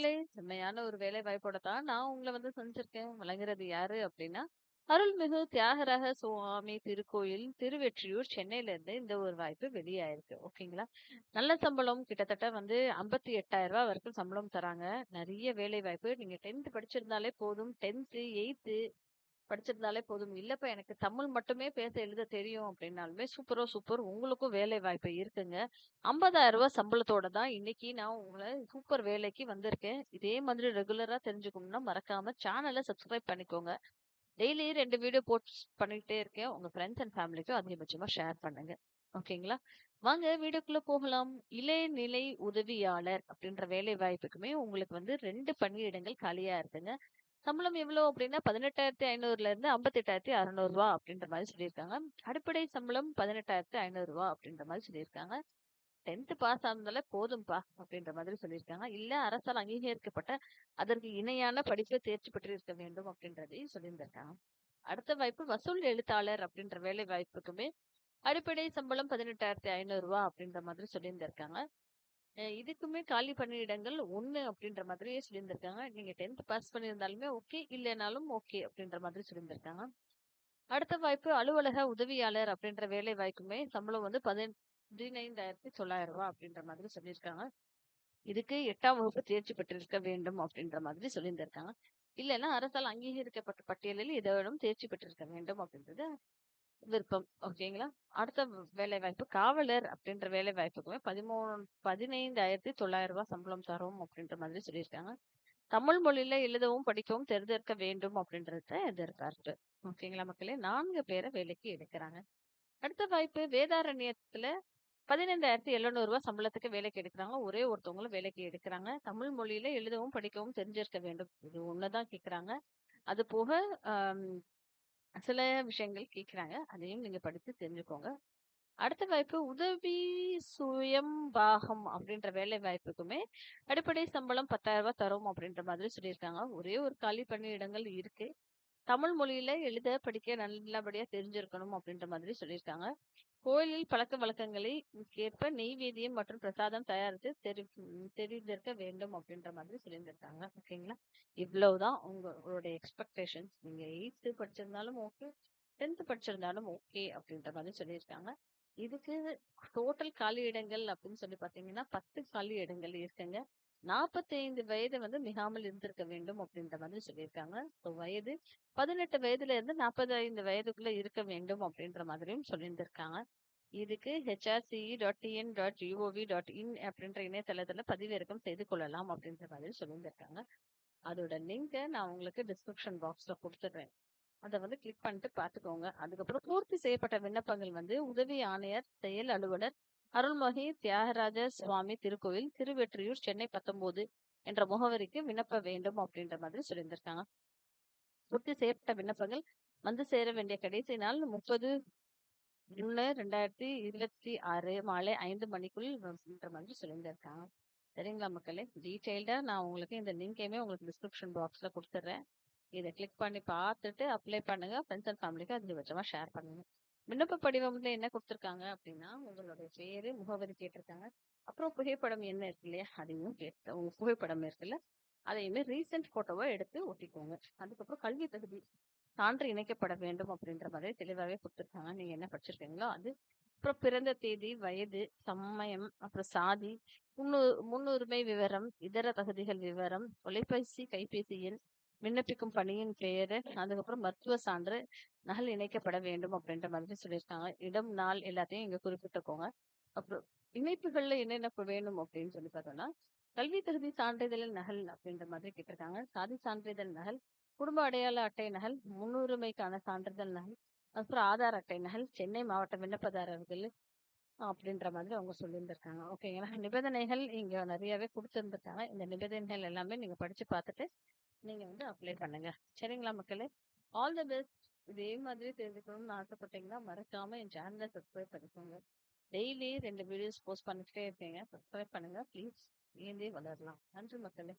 மக்களே! செம்மையான ஒரு வேலை வாய்ப்போட தான் நான் உங்கள வந்து சந்திச்சிருக்கேன். வழங்குறது யாரு அப்டின்னா, அருள்மிகு தியாகராஜ சுவாமி திருக்கோயில் திருவெற்றியூர் சென்னையிலேருந்து இந்த ஒரு வாய்ப்பு வெளியாயிருக்கு. ஓகேங்களா? நல்ல சம்பளம் கிட்டத்தட்ட வந்து ரூ. 58,000 வரைக்கும் சம்பளம் தராங்க. நெறைய வேலை வாய்ப்பு. நீங்க 10த் படிச்சிருந்தாலே போதும். 10த், 8த் படிச்சிருந்தாலே போதும். இல்லப்பா எனக்கு தமிழ் மட்டுமே பேச எழுத தெரியும் அப்டின்னாலுமே சூப்பரோ சூப்பர். உங்களுக்கும் வேலை வாய்ப்பு இருக்குங்க. ரூ. 50,000 சம்பளத்தோட தான் இன்னைக்கு நான் உங்கள சூப்பர் வேலைக்கு வந்திருக்கேன். இதே மாதிரி ரெகுலரா தெரிஞ்சுக்கணும்னா மறக்காம சேனல சப்ஸ்கிரைப் பண்ணிக்கோங்க. டெய்லி 2 வீடியோ போஸ்ட் பண்ணிட்டே இருக்கேன். உங்க ஃப்ரெண்ட்ஸ் அண்ட் ஃபேமிலிக்கும் அதிகபட்சமா ஷேர் பண்ணுங்க. ஓகேங்களா? வாங்க வீடியோக்குள்ள போகலாம். இளநிலை உதவியாளர் அப்படின்ற வேலை வாய்ப்புக்குமே உங்களுக்கு வந்து 2 பணியிடங்கள் காலியா இருக்குங்க. சம்பளம் எவ்வளோ அப்படின்னா 18,500ல இருந்து 58,600 அப்படின்ற மாரி சொல்லியிருக்காங்க. அடிப்படை சம்பளம் 18,500 அப்படின்ற மாரி சொல்லியிருக்காங்க. 10த் பாஸ் ஆனதாலே போதும்பா அப்படின்ற மாதிரி சொல்லியிருக்காங்க. இல்ல அரசால் அங்கீகரிக்கப்பட்ட அதற்கு இணையான படிப்பை தேர்ச்சி பெற்றிருக்க வேண்டும் அப்படின்றதையும் சொல்லியிருந்திருக்காங்க. அடுத்த வாய்ப்பு வசூல் எழுத்தாளர் அப்படின்ற வேலை வாய்ப்புக்குமே அடிப்படை சம்பளம் 18,500 அப்படின்ற மாதிரி சொல்லியிருந்திருக்காங்க. இதுக்குமே காலி பணியிடங்கள் 1 அப்படின்ற மாதிரியே சொல்லியிருந்திருக்காங்க. நீங்க 10த் பாஸ் பண்ணியிருந்தாலுமே ஓகே, இல்லனாலும் ஓகே அப்படின்ற மாதிரி சொல்லியிருந்திருக்காங்க. அடுத்த வாய்ப்பு அலுவலக உதவியாளர் அப்படின்ற வேலை வாய்ப்புமே சம்பளம் வந்து 15,900 அப்படின்ற மாதிரி சொல்லியிருக்காங்க. இதுக்கு 8ஆம் வகுப்பு தேர்ச்சி பெற்றிருக்க வேண்டும் அப்படின்ற மாதிரி சொல்லியிருந்திருக்காங்க. இல்லன்னா அரசால் அங்கீகரிக்கப்பட்ட பட்டியலில் இதனும் தேர்ச்சி பெற்றிருக்க வேண்டும் அப்படின்றது விருப்பம். ஓகேங்களா? அடுத்த வேலை வாய்ப்பு காவலர் அப்படின்ற வேலை வாய்ப்புக்குமே 15,900 சம்பளம் தரோம் அப்படின்ற மாதிரி சொல்லியிருக்காங்க. தமிழ் மொழியில எழுதவும், படிக்கவும் தெரிந்திருக்க வேண்டும் அப்படின்றத எதிர்பார்ப்பு. ஓகேங்களா மக்களே? 4 பேர வேலைக்கு எடுக்குறாங்க. அடுத்த வாய்ப்பு வேதாரண்யத்துல ரூ. 15,700 சம்பளத்துக்கு வேலைக்கு எடுக்குறாங்க. ஒரே ஒருத்தவங்கள வேலைக்கு எடுக்குறாங்க. தமிழ் மொழியில எழுதவும், படிக்கவும் தெரிஞ்சிருக்க வேண்டும். இது ஒண்ணு தான் கேக்குறாங்க. அது போக அம் சில விஷயங்கள் கேக்குறாங்க. அதையும் நீங்க படித்து தெரிஞ்சுக்கோங்க. அடுத்த வாய்ப்பு உதவி சுயம்பாகம் அப்படின்ற வேலை வாய்ப்புக்குமே அடிப்படை சம்பளம் 10,000 தரோம் அப்படின்ற மாதிரி சொல்லியிருக்காங்க. ஒரே ஒரு காலி பணியிடங்கள் இருக்கு. தமிழ் மொழியில எழுத, படிக்க நல்லபடியா தெரிஞ்சிருக்கணும் அப்படின்ற மாதிரி சொல்லியிருக்காங்க. கோயிலில் பழக்கவழக்கங்களை ஏற்ப நெய்வேத்தியம் மற்றும் பிரசாதம் தயாரித்து தெரிந்திருக்க வேண்டும் அப்படின்ற மாதிரி சொல்லியிருந்திருக்காங்க. ஓகேங்களா? இவ்வளவுதான் உங்களுடைய எக்ஸ்பெக்டேஷன்ஸ். நீங்க 8th படிச்சிருந்தாலும் ஓகே, 10th படிச்சிருந்தாலும் ஓகே அப்படின்ற மாதிரி சொல்லியிருக்காங்க. இதுக்கு டோட்டல் காலி இடங்கள் அப்படின்னு சொல்லி பார்த்தீங்கன்னா 10 காலி இடங்கள் இருக்குங்க. 45 வயது வந்து மிகாமல் இருந்திருக்க வேண்டும் அப்படின்ற மாதிரி சொல்லியிருக்காங்க. ஸோ வயது 18 வயதுல இருந்து 45 வயதுக்குள்ள இருக்க வேண்டும் அப்படின்ற மாதிரியும் சொல்லியிருந்திருக்காங்க. இதுக்கு hrce.tn.gov.in அப்படின்ற இணையதளத்துல பதிவிறக்கம் செய்து கொள்ளலாம் அப்படின்ற மாதிரி சொல்லியிருந்திருக்காங்க. அதோட லிங்கை நான் உங்களுக்கு டிஸ்கிரிப்ஷன் பாக்ஸ்ல கொடுத்துடுறேன். அத வந்து கிளிக் பண்ணிட்டு பார்த்துக்கோங்க. அதுக்கப்புறம் பூர்த்தி செய்யப்பட்ட விண்ணப்பங்கள் வந்து உதவி ஆணையர், செயல் அலுவலர், அருள்மிகு தியாகராஜ சுவாமி திருக்கோயில், திருவெற்றியூர், சென்னை 19 என்ற முகவரிக்கு விண்ணப்ப வேண்டும் அப்படின்ற மாதிரி சொல்லியிருந்திருக்காங்க. பூர்த்தி செய்யப்பட்ட விண்ணப்பங்கள் வந்து சேர வேண்டிய கடைசி நாள் 30/1/2026 மாலை 5 மணிக்குள் அப்படின்ற மாதிரி சொல்லியிருந்திருக்காங்க. சரிங்களா மக்களே? டீட்டெயில்டா நான் உங்களுக்கு இந்த லிங்கையுமே உங்களுக்கு டிஸ்கிரிப்ஷன் பாக்ஸ்ல கொடுத்துட்றேன். இத கிளிக் பண்ணி பார்த்துட்டு அப்ளை பண்ணுங்க. ஃப்ரெண்ட்ஸ் அண்ட் ஃபேமிலிக்கு அதிகபட்சமா ஷேர் பண்ணுங்க. விண்ணப்ப படிவம்ல என்ன குடுத்துருக்காங்க அப்படின்னா, உங்களுடைய பேரு, முகவரி கேட்டிருக்காங்க. அப்புறம் புகைப்படம் என்ன இருக்கு இல்லையா? அதையும் உங்க புகைப்படம் இருக்குல்ல, அதையுமே ரீசென்ட் ஃபோட்டோவா எடுத்து ஒட்டிக்கோங்க. அதுக்கப்புறம் கல்வி தகுதி சான்று இணைக்கப்பட வேண்டும் அப்படின்ற மாதிரி தெளிவாவே குடுத்துருக்காங்க. நீங்க என்ன படிச்சிருக்கீங்களோ அது. அப்புறம் பிறந்த தேதி, வயது, சமயம், அப்புறம் சாதி, முன்னுரிமை விவரம், இதர தகுதிகள் விவரம், தொலைபேசி, கைபேசி எண், விண்ணப்பிக்கும் பணியின் பெயரு, அதுக்கப்புறம் மருத்துவ சான்று, நகல் இணைக்கப்பட வேண்டும் அப்படின்ற மாதிரி சொல்லியிருக்காங்க. இடம், நாள் எல்லாத்தையும் இங்க குறிப்பிட்டுக்கோங்க. அப்புறம் இணைப்புகள்ல என்னென்ன வேணும் அப்படின்னு சொல்லி பார்த்தோம்னா, கல்வி தகுதி சான்றிதழின் நகல் அப்படின்ற மாதிரி கேட்டிருக்காங்க. சாதி சான்றிதழ் நகல், குடும்ப அடையாள அட்டை நகல், முன்னுரிமைக்கான சான்றிதழ் நகல், அப்புறம் ஆதார் அட்டை நகல், சென்னை மாவட்ட விண்ணப்பதாரர்கள் அப்படின்ற மாதிரி அவங்க சொல்லியிருந்திருக்காங்க. ஓகேங்களா? நிபந்தனைகள் இங்க நிறையவே குடுத்திருந்திருக்காங்க. இந்த நிபந்தனைகள் எல்லாமே நீங்க படிச்சு பார்த்துட்டு நீங்க வந்து அப்ளை பண்ணுங்க. சரிங்களா மக்களே? All the best. இதே மாதிரி தெரிஞ்சுக்கணும்னு ஆசைப்பட்டீங்கன்னா, மறக்காம என் சேனல சப்ஸ்கிரைப் பண்ணிக்கோங்க. டெய்லி 2 வீடியோஸ் போஸ்ட் பண்ணிக்கிட்டே இருக்கேங்க. சப்ஸ்கிரைப் பண்ணுங்க ப்ளீஸ். நீங்களே வளரலாம். நன்றி மக்களே.